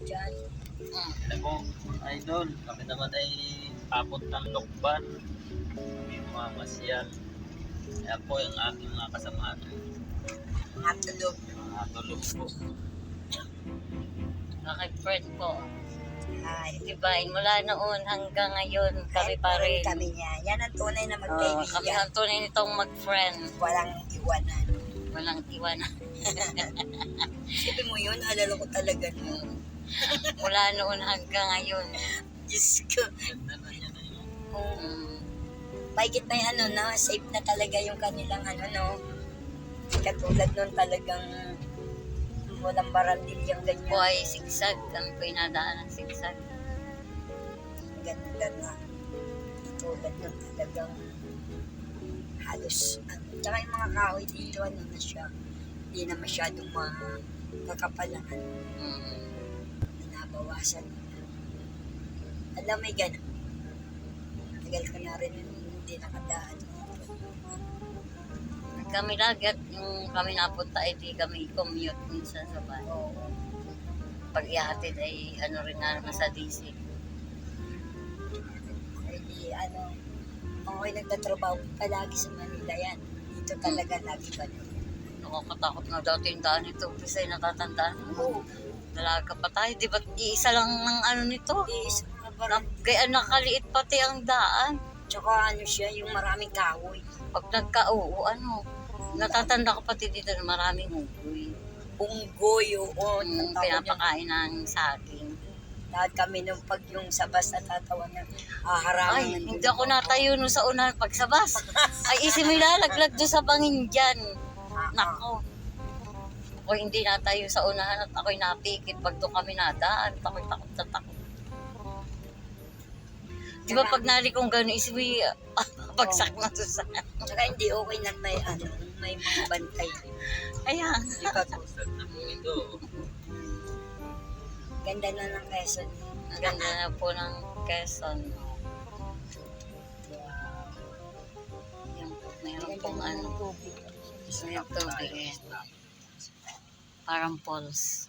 dyan. Alam mo, idol, kami naman ay tapot ng Lokban. Kami mamasyal. Kaya po yung aking mga kasamahan. Mga tulog. Mga tulog po. Bakit friend po? Ay, Diba, mula noon hanggang ngayon, kami pa rin. Kami niya. Yan ang tunay na Kami magkaibigan. ang tunay nitong mag-friend. Walang iwanan. Walang iwanan. Sabi mo yun, alala ko talaga no. Mula noon hanggang ngayon. Diyos ko. Ganda na yan na yun. Mahigit na yung safe na talaga yung kanilang Katulad nun talagang walang barandil yung ganyan. Buhay sigsag. Kami po inadaan ng sigsag. Ganda na. Katulad nun talagang halos. Tsaka yung mga kahoy dito, na siya. Hindi na masyadong makakapalangan. Nabawasan. Alam mo yung gano'n. Tagal ko na rin hindi nakadaan. Kami lagi at yung kami napunta ay di kami commute minsan sa bahay. Pag ihatid ay rin na naman sa DC. Hindi, ako ay nagtatrabaho palagi sa Manila yan. Dito talaga lagi ba na. Nakakatakot na dati yung daan nito. Kasi natatandaan mo. Oo. Dalaga pa tayo. Di ba iisa lang ng nito? Is, mga barang. Kaya nakaliit pati ang daan. Tsaka siya, yung maraming kahoy. Pag nagka-oo, natatanda ko pati dito na maraming unggoy. Unggoy, oo. Pinapakain ng saging. Lahat kami nung pag yung sabas natatawa na Ay, harangan. hindi ako natayo no sa unahan pagsabas. Ay, isimilaalaglag doon sa bangin dyan. Nako. Ako hindi natayo sa unahan at ako'y napikit pag doon kami nadaan. Ako'y takot na takot. Di ba pag nalikong gano'n, isipin, bagsak na doon sa... Tsaka hindi okay na may may mga bantay. Ayan. Di ba po? Ganda po ito. Ganda na ng Quezon. Ang ganda na po ng Quezon. Yung, mayroon pong tubig. mayroon tubig eh. Parang falls.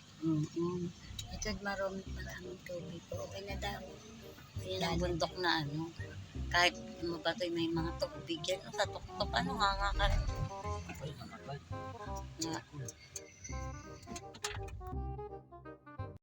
Ito maraming tubig po. Okay na daw. Yun ang bundok na kahit mabatoy may mga tubig yan, sa tuktok, nga ka rin. Ako yung mga ba? Yeah.